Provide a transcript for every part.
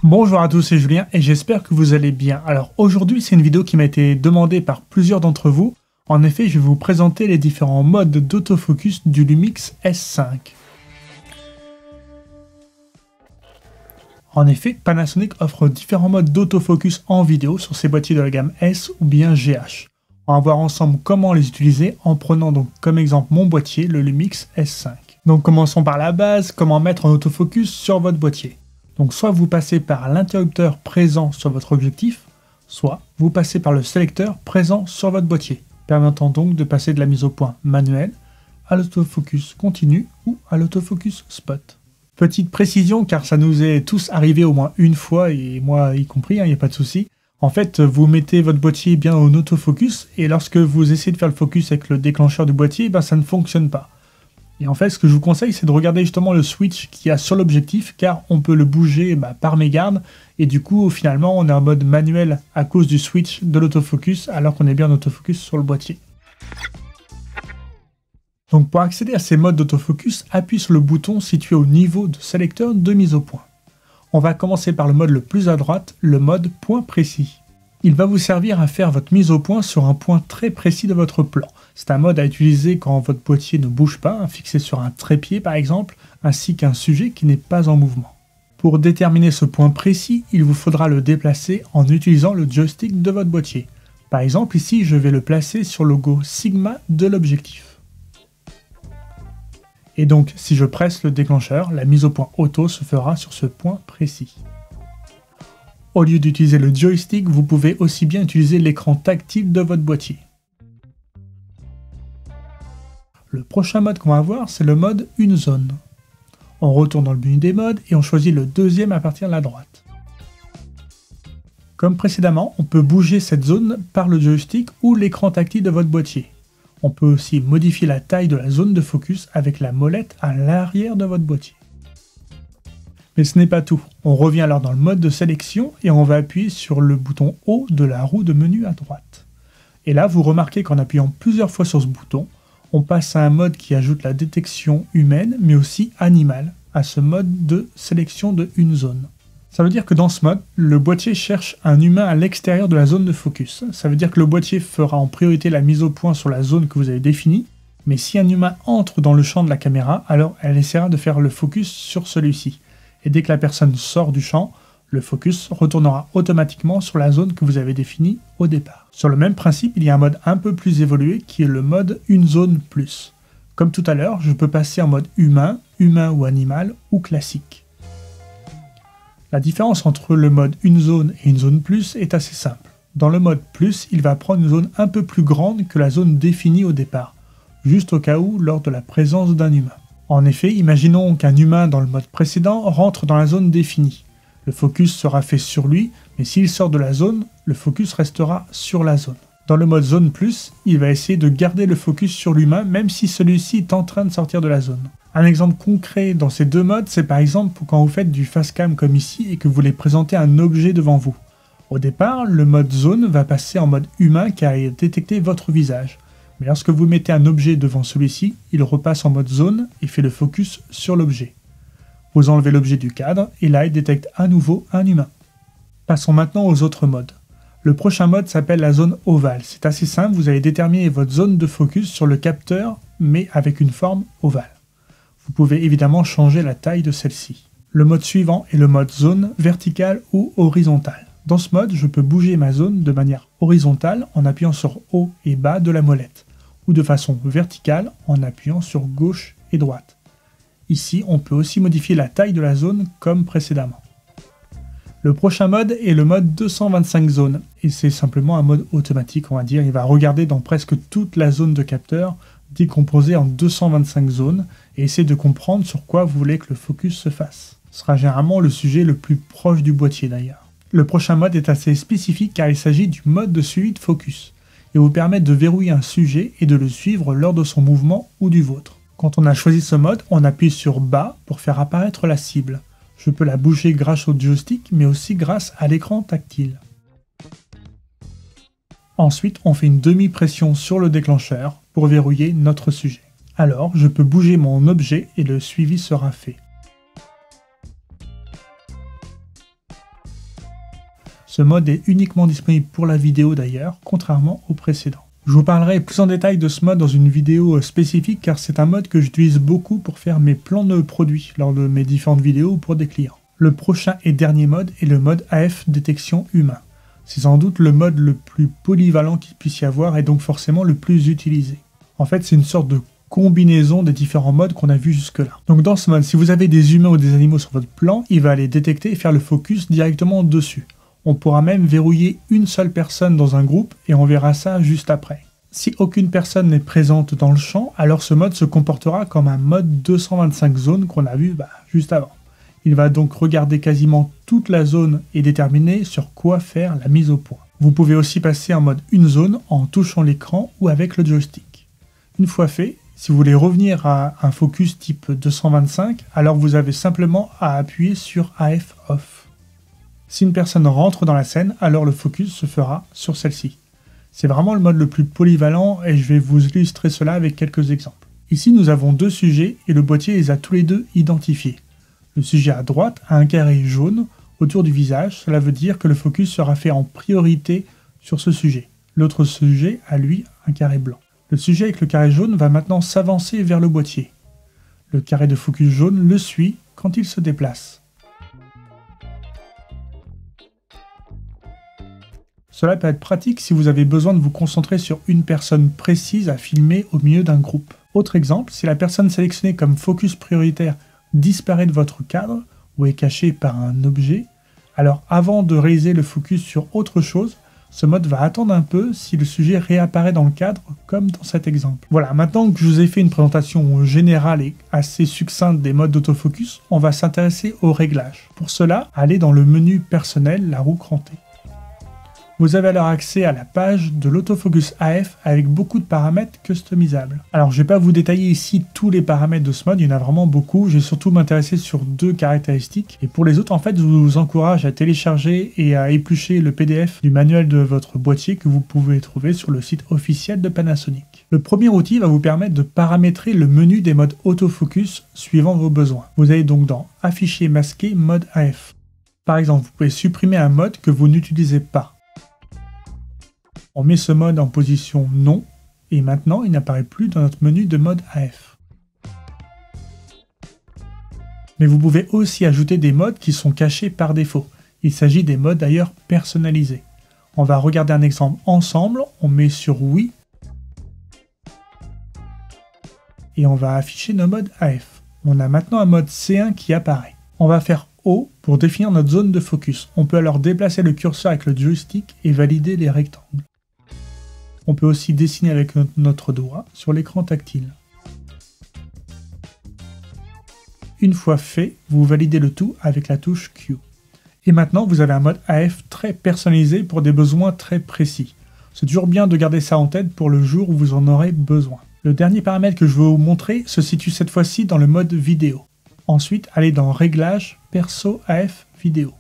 Bonjour à tous, c'est Julien et j'espère que vous allez bien. Alors aujourd'hui c'est une vidéo qui m'a été demandée par plusieurs d'entre vous. En effet, je vais vous présenter les différents modes d'autofocus du Lumix S5. En effet, Panasonic offre différents modes d'autofocus en vidéo sur ses boîtiers de la gamme S ou bien GH. On va voir ensemble comment les utiliser en prenant donc comme exemple mon boîtier, le Lumix S5. Donc commençons par la base, comment mettre en autofocus sur votre boîtier. Donc soit vous passez par l'interrupteur présent sur votre objectif, soit vous passez par le sélecteur présent sur votre boîtier, permettant donc de passer de la mise au point manuelle à l'autofocus continu ou à l'autofocus spot. Petite précision, car ça nous est tous arrivé au moins une fois, et moi y compris, il n'y a pas de souci. En fait, vous mettez votre boîtier bien en autofocus, et lorsque vous essayez de faire le focus avec le déclencheur du boîtier, ça ne fonctionne pas. Et en fait, ce que je vous conseille, c'est de regarder justement le switch qu'il y a sur l'objectif, car on peut le bouger par mégarde, et du coup, finalement, on est en mode manuel à cause du switch de l'autofocus, alors qu'on est bien en autofocus sur le boîtier. Donc pour accéder à ces modes d'autofocus, appuyez sur le bouton situé au niveau de sélecteur de mise au point. On va commencer par le mode le plus à droite, le mode point précis. Il va vous servir à faire votre mise au point sur un point très précis de votre plan. C'est un mode à utiliser quand votre boîtier ne bouge pas, fixé sur un trépied par exemple, ainsi qu'un sujet qui n'est pas en mouvement. Pour déterminer ce point précis, il vous faudra le déplacer en utilisant le joystick de votre boîtier. Par exemple ici, je vais le placer sur le logo Sigma de l'objectif. Et donc, si je presse le déclencheur, la mise au point auto se fera sur ce point précis. Au lieu d'utiliser le joystick, vous pouvez aussi bien utiliser l'écran tactile de votre boîtier. Le prochain mode qu'on va voir, c'est le mode une zone. On retourne dans le menu des modes et on choisit le deuxième à partir de la droite. Comme précédemment, on peut bouger cette zone par le joystick ou l'écran tactile de votre boîtier. On peut aussi modifier la taille de la zone de focus avec la molette à l'arrière de votre boîtier. Mais ce n'est pas tout. On revient alors dans le mode de sélection et on va appuyer sur le bouton haut de la roue de menu à droite. Et là, vous remarquez qu'en appuyant plusieurs fois sur ce bouton, on passe à un mode qui ajoute la détection humaine mais aussi animale à ce mode de sélection de une zone. Ça veut dire que dans ce mode, le boîtier cherche un humain à l'extérieur de la zone de focus. Ça veut dire que le boîtier fera en priorité la mise au point sur la zone que vous avez définie, mais si un humain entre dans le champ de la caméra, alors elle essaiera de faire le focus sur celui-ci. Et dès que la personne sort du champ, le focus retournera automatiquement sur la zone que vous avez définie au départ. Sur le même principe, il y a un mode un peu plus évolué qui est le mode une zone plus. Comme tout à l'heure, je peux passer en mode humain, humain ou animal ou classique. La différence entre le mode une zone et une zone plus est assez simple. Dans le mode plus, il va prendre une zone un peu plus grande que la zone définie au départ, juste au cas où lors de la présence d'un humain. En effet, imaginons qu'un humain dans le mode précédent rentre dans la zone définie. Le focus sera fait sur lui, mais s'il sort de la zone, le focus restera sur la zone. Dans le mode zone plus, il va essayer de garder le focus sur l'humain même si celui-ci est en train de sortir de la zone. Un exemple concret dans ces deux modes, c'est par exemple quand vous faites du face cam comme ici et que vous voulez présenter un objet devant vous. Au départ, le mode zone va passer en mode humain car il détecte votre visage. Mais lorsque vous mettez un objet devant celui-ci, il repasse en mode zone et fait le focus sur l'objet. Vous enlevez l'objet du cadre et là il détecte à nouveau un humain. Passons maintenant aux autres modes. Le prochain mode s'appelle la zone ovale. C'est assez simple, vous allez déterminer votre zone de focus sur le capteur mais avec une forme ovale. Vous pouvez évidemment changer la taille de celle-ci. Le mode suivant est le mode zone verticale ou horizontale. Dans ce mode, je peux bouger ma zone de manière horizontale en appuyant sur haut et bas de la molette, ou de façon verticale en appuyant sur gauche et droite. Ici, on peut aussi modifier la taille de la zone comme précédemment. Le prochain mode est le mode 225 zones, et c'est simplement un mode automatique, on va dire. Il va regarder dans presque toute la zone de capteur, décomposée en 225 zones, et essayer de comprendre sur quoi vous voulez que le focus se fasse. Ce sera généralement le sujet le plus proche du boîtier d'ailleurs. Le prochain mode est assez spécifique car il s'agit du mode de suivi de focus. Il vous permet de verrouiller un sujet et de le suivre lors de son mouvement ou du vôtre. Quand on a choisi ce mode, on appuie sur bas pour faire apparaître la cible. Je peux la bouger grâce au joystick mais aussi grâce à l'écran tactile. Ensuite, on fait une demi-pression sur le déclencheur pour verrouiller notre sujet. Alors, je peux bouger mon objet et le suivi sera fait. Ce mode est uniquement disponible pour la vidéo d'ailleurs, contrairement au précédent. Je vous parlerai plus en détail de ce mode dans une vidéo spécifique car c'est un mode que j'utilise beaucoup pour faire mes plans de produits lors de mes différentes vidéos pour des clients. Le prochain et dernier mode est le mode AF détection humain. C'est sans doute le mode le plus polyvalent qu'il puisse y avoir et donc forcément le plus utilisé. En fait, c'est une sorte de combinaison des différents modes qu'on a vus jusque-là. Donc dans ce mode, si vous avez des humains ou des animaux sur votre plan, il va les détecter et faire le focus directement dessus. On pourra même verrouiller une seule personne dans un groupe et on verra ça juste après. Si aucune personne n'est présente dans le champ, alors ce mode se comportera comme un mode 225 zones qu'on a vu juste avant. Il va donc regarder quasiment toute la zone et déterminer sur quoi faire la mise au point. Vous pouvez aussi passer en mode une zone en touchant l'écran ou avec le joystick. Une fois fait, si vous voulez revenir à un focus type 225, alors vous avez simplement à appuyer sur AF Off. Si une personne rentre dans la scène, alors le focus se fera sur celle-ci. C'est vraiment le mode le plus polyvalent et je vais vous illustrer cela avec quelques exemples. Ici, nous avons deux sujets et le boîtier les a tous les deux identifiés. Le sujet à droite a un carré jaune autour du visage, cela veut dire que le focus sera fait en priorité sur ce sujet. L'autre sujet a lui un carré blanc. Le sujet avec le carré jaune va maintenant s'avancer vers le boîtier. Le carré de focus jaune le suit quand il se déplace. Cela peut être pratique si vous avez besoin de vous concentrer sur une personne précise à filmer au milieu d'un groupe. Autre exemple, si la personne sélectionnée comme focus prioritaire disparaît de votre cadre ou est cachée par un objet, alors avant de réaliser le focus sur autre chose, ce mode va attendre un peu si le sujet réapparaît dans le cadre, comme dans cet exemple. Voilà, maintenant que je vous ai fait une présentation générale et assez succincte des modes d'autofocus, on va s'intéresser aux réglages. Pour cela, allez dans le menu personnel, la roue crantée. Vous avez alors accès à la page de l'autofocus AF avec beaucoup de paramètres customisables. Alors je ne vais pas vous détailler ici tous les paramètres de ce mode, il y en a vraiment beaucoup, je vais surtout m'intéresser sur deux caractéristiques. Et pour les autres, en fait, je vous encourage à télécharger et à éplucher le PDF du manuel de votre boîtier que vous pouvez trouver sur le site officiel de Panasonic. Le premier outil va vous permettre de paramétrer le menu des modes autofocus suivant vos besoins. Vous allez donc dans Afficher masqué mode AF. Par exemple, vous pouvez supprimer un mode que vous n'utilisez pas. On met ce mode en position non, et maintenant il n'apparaît plus dans notre menu de mode AF. Mais vous pouvez aussi ajouter des modes qui sont cachés par défaut. Il s'agit des modes d'ailleurs personnalisés. On va regarder un exemple ensemble, on met sur oui, et on va afficher nos modes AF. On a maintenant un mode C1 qui apparaît. On va faire O pour définir notre zone de focus. On peut alors déplacer le curseur avec le joystick et valider les rectangles. On peut aussi dessiner avec notre doigt sur l'écran tactile. Une fois fait, vous validez le tout avec la touche Q. Et maintenant, vous avez un mode AF très personnalisé pour des besoins très précis. C'est toujours bien de garder ça en tête pour le jour où vous en aurez besoin. Le dernier paramètre que je veux vous montrer se situe cette fois-ci dans le mode vidéo. Ensuite, allez dans Réglages, Perso AF Vidéo.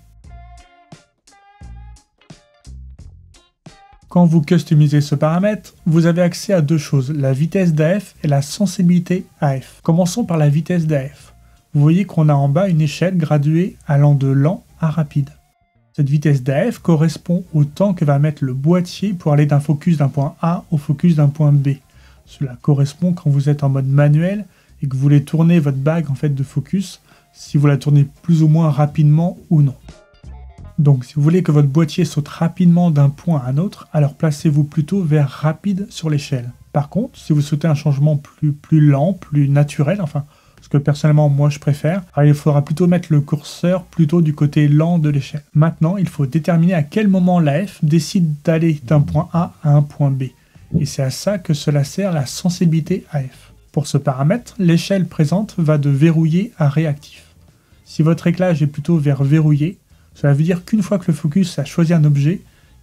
Quand vous customisez ce paramètre, vous avez accès à deux choses, la vitesse d'AF et la sensibilité AF. Commençons par la vitesse d'AF. Vous voyez qu'on a en bas une échelle graduée allant de lent à rapide. Cette vitesse d'AF correspond au temps que va mettre le boîtier pour aller d'un focus d'un point A au focus d'un point B. Cela correspond quand vous êtes en mode manuel et que vous voulez tourner votre bague en fait de focus, si vous la tournez plus ou moins rapidement ou non. Donc si vous voulez que votre boîtier saute rapidement d'un point à un autre, alors placez-vous plutôt vers rapide sur l'échelle. Par contre, si vous souhaitez un changement plus lent, plus naturel, enfin ce que personnellement moi je préfère, alors il faudra plutôt mettre le curseur plutôt du côté lent de l'échelle. Maintenant, il faut déterminer à quel moment l'AF décide d'aller d'un point A à un point B. Et c'est à ça que cela sert la sensibilité AF. Pour ce paramètre, l'échelle présente va de verrouillé à réactif. Si votre réglage est plutôt vers verrouillé, cela veut dire qu'une fois que le focus a choisi un objet,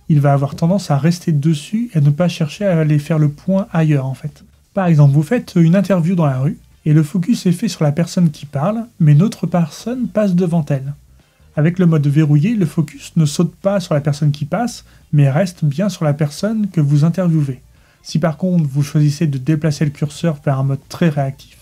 il va avoir tendance à rester dessus et ne pas chercher à aller faire le point ailleurs en fait. Par exemple, vous faites une interview dans la rue et le focus est fait sur la personne qui parle, mais une autre personne passe devant elle. Avec le mode verrouillé, le focus ne saute pas sur la personne qui passe, mais reste bien sur la personne que vous interviewez. Si par contre vous choisissez de déplacer le curseur vers un mode très réactif,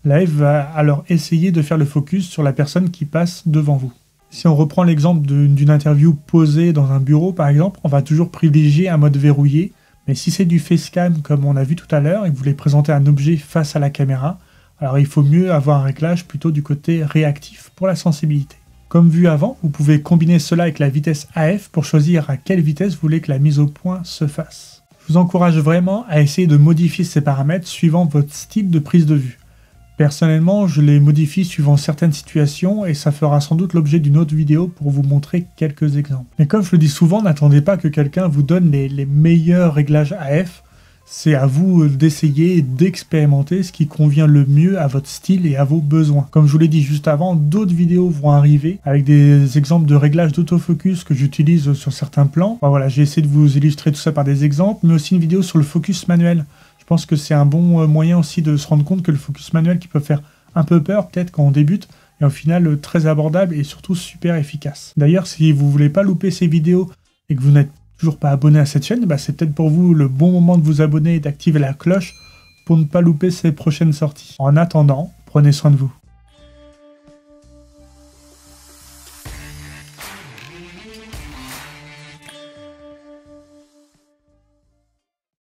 l'AF va alors essayer de faire le focus sur la personne qui passe devant vous. Si on reprend l'exemple d'une interview posée dans un bureau par exemple, on va toujours privilégier un mode verrouillé, mais si c'est du facecam comme on a vu tout à l'heure et que vous voulez présenter un objet face à la caméra, alors il faut mieux avoir un réglage plutôt du côté réactif pour la sensibilité. Comme vu avant, vous pouvez combiner cela avec la vitesse AF pour choisir à quelle vitesse vous voulez que la mise au point se fasse. Je vous encourage vraiment à essayer de modifier ces paramètres suivant votre style de prise de vue. Personnellement, je les modifie suivant certaines situations et ça fera sans doute l'objet d'une autre vidéo pour vous montrer quelques exemples. Mais comme je le dis souvent, n'attendez pas que quelqu'un vous donne les meilleurs réglages AF. C'est à vous d'essayer et d'expérimenter ce qui convient le mieux à votre style et à vos besoins. Comme je vous l'ai dit juste avant, d'autres vidéos vont arriver avec des exemples de réglages d'autofocus que j'utilise sur certains plans. Enfin, voilà, j'ai essayé de vous illustrer tout ça par des exemples, mais aussi une vidéo sur le focus manuel. Je pense que c'est un bon moyen aussi de se rendre compte que le focus manuel qui peut faire un peu peur peut-être quand on débute est au final très abordable et surtout super efficace. D'ailleurs, si vous voulez pas louper ces vidéos et que vous n'êtes toujours pas abonné à cette chaîne, c'est peut-être pour vous le bon moment de vous abonner et d'activer la cloche pour ne pas louper ces prochaines sorties. En attendant, prenez soin de vous.